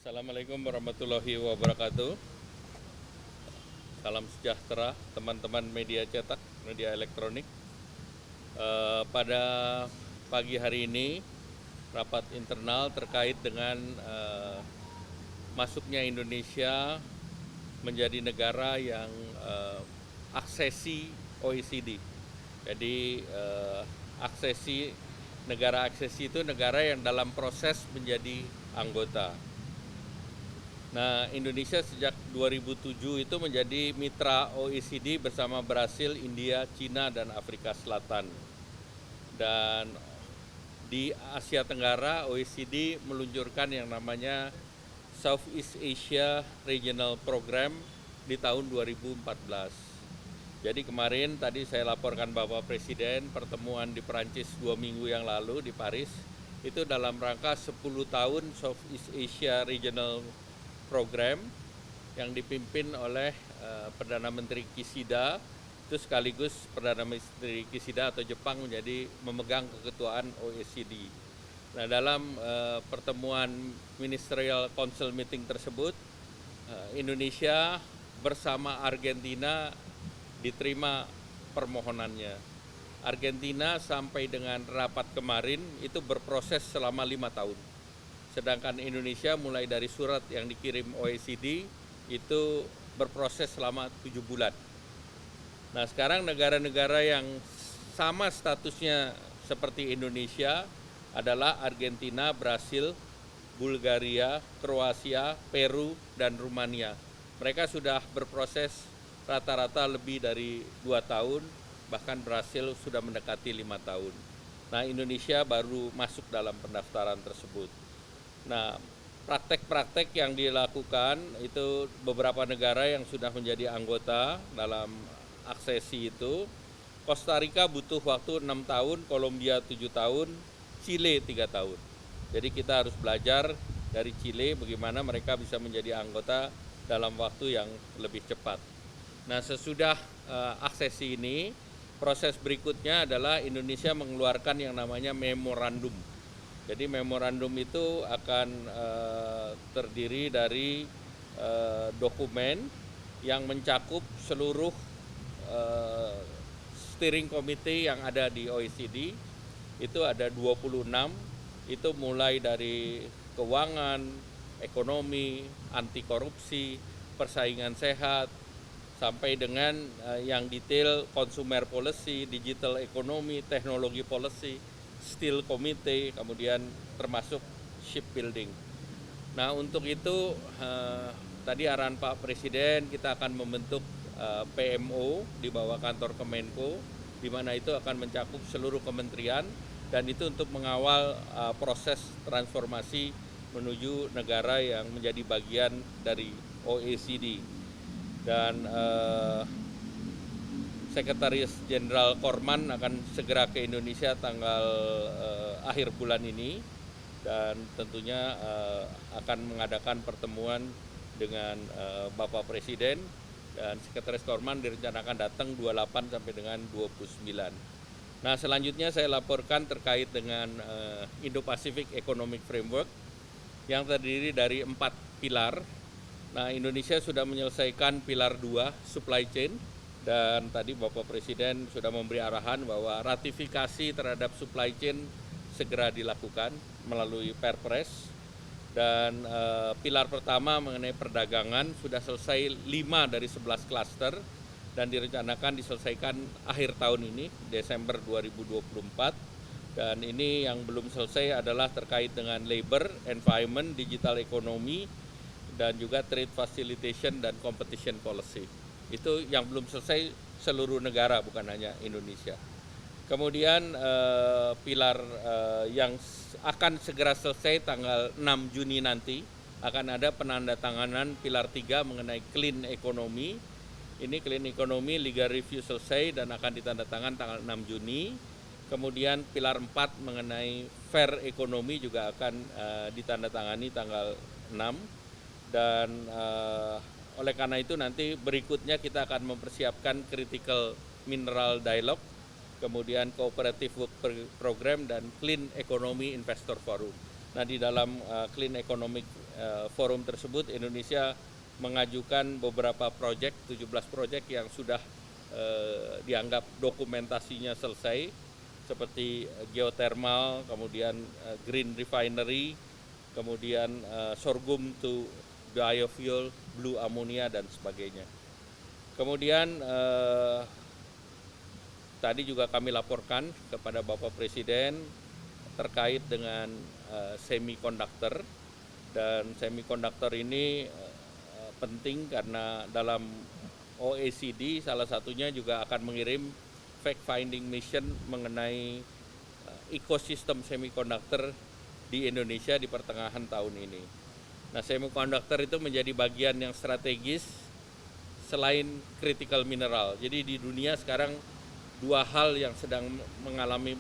Assalamualaikum warahmatullahi wabarakatuh. Salam sejahtera teman-teman media cetak, media elektronik. Pada pagi hari ini rapat internal terkait dengan masuknya Indonesia menjadi negara yang aksesi OECD. Jadi negara aksesi itu negara yang dalam proses menjadi anggota. Nah, Indonesia sejak 2007 itu menjadi mitra OECD bersama Brasil, India, Cina, dan Afrika Selatan. Dan di Asia Tenggara, OECD meluncurkan yang namanya Southeast Asia Regional Program di tahun 2014. Jadi kemarin tadi saya laporkan Bapak Presiden pertemuan di Perancis 2 minggu yang lalu di Paris, itu dalam rangka 10 tahun Southeast Asia Regional Program yang dipimpin oleh Perdana Menteri Kishida, itu sekaligus Perdana Menteri Kishida atau Jepang menjadi memegang keketuaan OECD. Nah, dalam pertemuan Ministerial Council Meeting tersebut, Indonesia bersama Argentina diterima permohonannya. Argentina sampai dengan rapat kemarin itu berproses selama 5 tahun. Sedangkan Indonesia mulai dari surat yang dikirim OECD itu berproses selama 7 bulan. Nah, sekarang negara-negara yang sama statusnya seperti Indonesia adalah Argentina, Brasil, Bulgaria, Kroasia, Peru, dan Rumania. Mereka sudah berproses rata-rata lebih dari 2 tahun, bahkan Brasil sudah mendekati 5 tahun. Nah, Indonesia baru masuk dalam pendaftaran tersebut. Nah, praktek-praktek yang dilakukan itu beberapa negara yang sudah menjadi anggota dalam aksesi itu. Costa Rica butuh waktu 6 tahun, Kolombia 7 tahun, Chile 3 tahun. Jadi kita harus belajar dari Chile bagaimana mereka bisa menjadi anggota dalam waktu yang lebih cepat. Nah, sesudah aksesi ini, proses berikutnya adalah Indonesia mengeluarkan yang namanya memorandum. Jadi memorandum itu akan terdiri dari dokumen yang mencakup seluruh steering committee yang ada di OECD. Itu ada 26, itu mulai dari keuangan, ekonomi, anti korupsi, persaingan sehat, sampai dengan yang detail consumer policy, digital economy, teknologi policy, Steel Committee, kemudian termasuk shipbuilding. Nah, untuk itu tadi arahan Pak Presiden kita akan membentuk PMO di bawah kantor Kemenko, di mana itu akan mencakup seluruh kementerian, dan itu untuk mengawal proses transformasi menuju negara yang menjadi bagian dari OECD. Dan Sekretaris Jenderal Korman akan segera ke Indonesia tanggal akhir bulan ini, dan tentunya akan mengadakan pertemuan dengan Bapak Presiden, dan Sekretaris Korman direncanakan datang 28 sampai dengan 29. Nah, selanjutnya saya laporkan terkait dengan Indo-Pacific Economic Framework yang terdiri dari 4 pilar. Nah, Indonesia sudah menyelesaikan pilar 2, supply chain. Dan tadi Bapak Presiden sudah memberi arahan bahwa ratifikasi terhadap supply chain segera dilakukan melalui Perpres. Dan pilar pertama mengenai perdagangan sudah selesai 5 dari 11 klaster dan direncanakan diselesaikan akhir tahun ini, Desember 2024. Dan ini yang belum selesai adalah terkait dengan labor, environment, digital economy, dan juga trade facilitation dan competition policy. Itu yang belum selesai seluruh negara, bukan hanya Indonesia. Kemudian pilar yang akan segera selesai tanggal 6 Juni nanti, akan ada penandatanganan pilar 3 mengenai clean economy. Ini clean economy legal review selesai dan akan ditandatangan tanggal 6 Juni. Kemudian pilar 4 mengenai fair economy juga akan ditandatangani tanggal 6. Dan oleh karena itu nanti berikutnya kita akan mempersiapkan critical mineral dialogue, kemudian cooperative work program, dan clean economy investor forum. Nah, di dalam clean economic forum tersebut Indonesia mengajukan beberapa proyek, 17 proyek yang sudah dianggap dokumentasinya selesai, seperti geothermal, kemudian green refinery, kemudian sorghum to biofuel, blue ammonia, dan sebagainya. Kemudian tadi juga kami laporkan kepada Bapak Presiden terkait dengan semikonduktor, dan semikonduktor ini penting karena dalam OECD salah satunya juga akan mengirim fact finding mission mengenai ekosistem semikonduktor di Indonesia di pertengahan tahun ini. Nah, semikonduktor itu menjadi bagian yang strategis selain critical mineral. Jadi di dunia sekarang dua hal yang sedang mengalami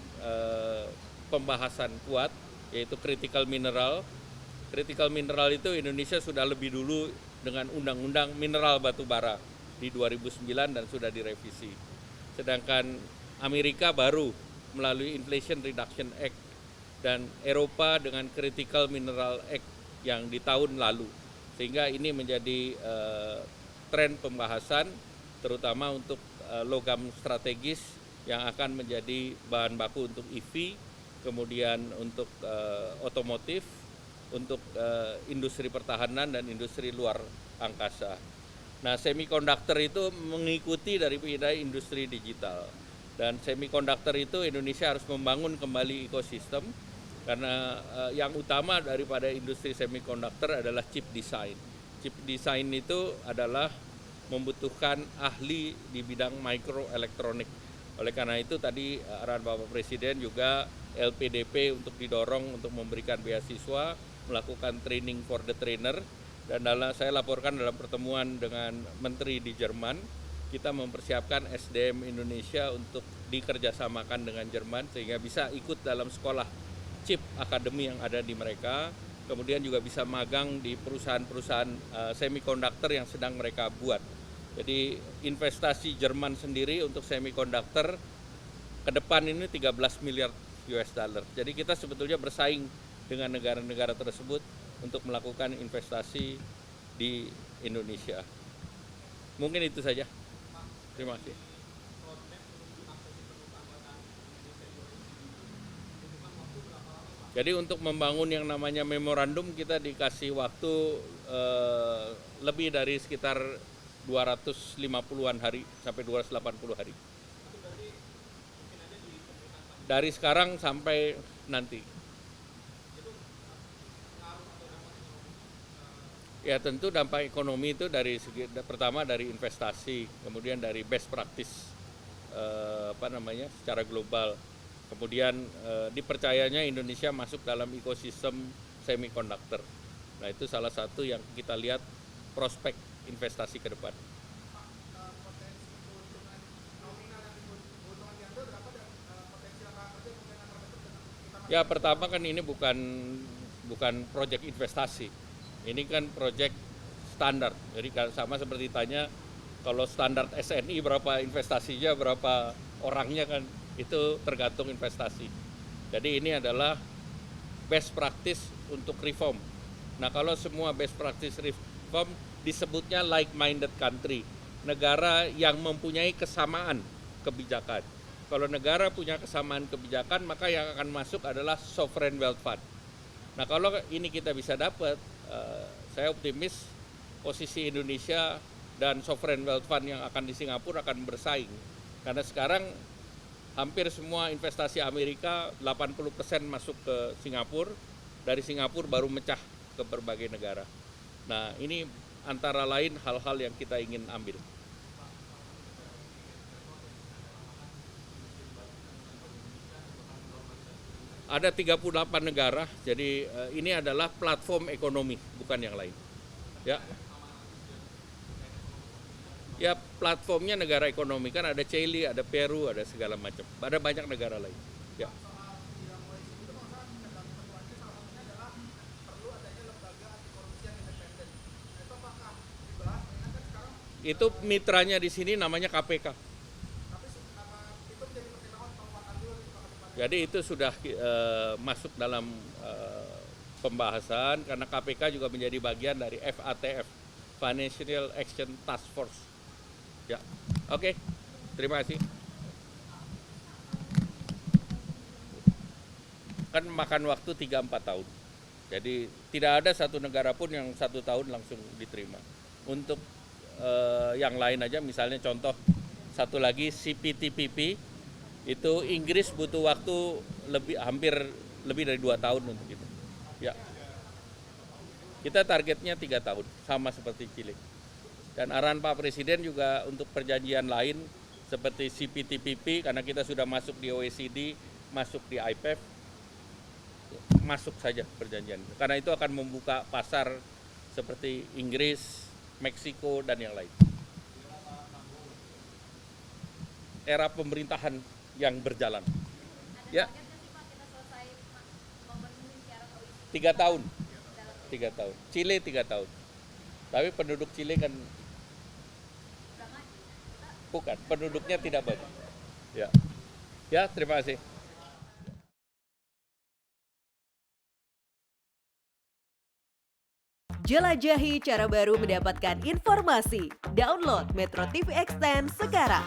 pembahasan kuat, yaitu critical mineral. Critical mineral itu Indonesia sudah lebih dulu dengan undang-undang mineral batu bara di 2009 dan sudah direvisi. Sedangkan Amerika baru melalui Inflation Reduction Act dan Eropa dengan Critical Mineral Act yang di tahun lalu. Sehingga ini menjadi tren pembahasan terutama untuk logam strategis yang akan menjadi bahan baku untuk EV, kemudian untuk otomotif, untuk industri pertahanan dan industri luar angkasa. Nah, semikonduktor itu mengikuti dari industri digital, dan semikonduktor itu Indonesia harus membangun kembali ekosistem karena yang utama daripada industri semikonduktor adalah chip design. Chip design itu adalah membutuhkan ahli di bidang microelektronik. Oleh karena itu tadi arahan Bapak Presiden juga LPDP untuk didorong untuk memberikan beasiswa, melakukan training for the trainer. Dan saya laporkan dalam pertemuan dengan Menteri di Jerman, kita mempersiapkan SDM Indonesia untuk dikerjasamakan dengan Jerman sehingga bisa ikut dalam sekolah chip akademi yang ada di mereka, kemudian juga bisa magang di perusahaan-perusahaan semikonduktor yang sedang mereka buat. Jadi investasi Jerman sendiri untuk semikonduktor ke depan ini 13 miliar US dollar. Jadi kita sebetulnya bersaing dengan negara-negara tersebut untuk melakukan investasi di Indonesia. Mungkin itu saja. Terima kasih. Jadi untuk membangun yang namanya memorandum kita dikasih waktu lebih dari sekitar 250-an hari sampai 280 hari. Dari sekarang sampai nanti. Ya tentu dampak ekonomi itu dari segi pertama dari investasi, kemudian dari best practice secara global. Kemudian dipercayanya Indonesia masuk dalam ekosistem semikonduktor. Nah, itu salah satu yang kita lihat prospek investasi ke depan. Ya pertama kan ini bukan proyek investasi. Ini kan proyek standar, jadi sama seperti tanya kalau standar SNI berapa investasinya, berapa orangnya kan, itu tergantung investasi. Jadi ini adalah best practice untuk reform. Nah kalau semua best practice reform disebutnya like-minded country, negara yang mempunyai kesamaan kebijakan. Kalau negara punya kesamaan kebijakan, maka yang akan masuk adalah sovereign wealth fund. Nah kalau ini kita bisa dapat, saya optimis posisi Indonesia dan sovereign wealth fund yang akan di Singapura akan bersaing. Karena sekarang hampir semua investasi Amerika 80% masuk ke Singapura, dari Singapura baru mecah ke berbagai negara. Nah ini antara lain hal-hal yang kita ingin ambil. Ada 38 negara, jadi ini adalah platform ekonomi, bukan yang lain. Ya, ya platformnya negara ekonomi, kan ada Chile, ada Peru, ada segala macam. Ada banyak negara lain. Ya. Itu mitranya di sini namanya KPK. Jadi itu sudah masuk dalam pembahasan karena KPK juga menjadi bagian dari FATF, Financial Action Task Force. Ya, oke, terima kasih. Kan makan waktu 3-4 tahun. Jadi tidak ada satu negara pun yang 1 tahun langsung diterima. Untuk yang lain aja, misalnya contoh satu lagi CPTPP, itu Inggris butuh waktu hampir lebih dari 2 tahun untuk itu. Ya, kita targetnya 3 tahun, sama seperti Chile. Dan arahan Pak Presiden juga untuk perjanjian lain seperti CPTPP, karena kita sudah masuk di OECD, masuk di IPEF, masuk saja perjanjian. Karena itu akan membuka pasar seperti Inggris, Meksiko, dan yang lain. Era pemerintahan yang berjalan. Ya. 3 tahun. 3 tahun. Chile 3 tahun. Tapi penduduk Chile kan bukan, penduduknya tidak banyak. Ya. Ya, terima kasih. Jelajahi cara baru mendapatkan informasi. Download Metro TV Extend sekarang.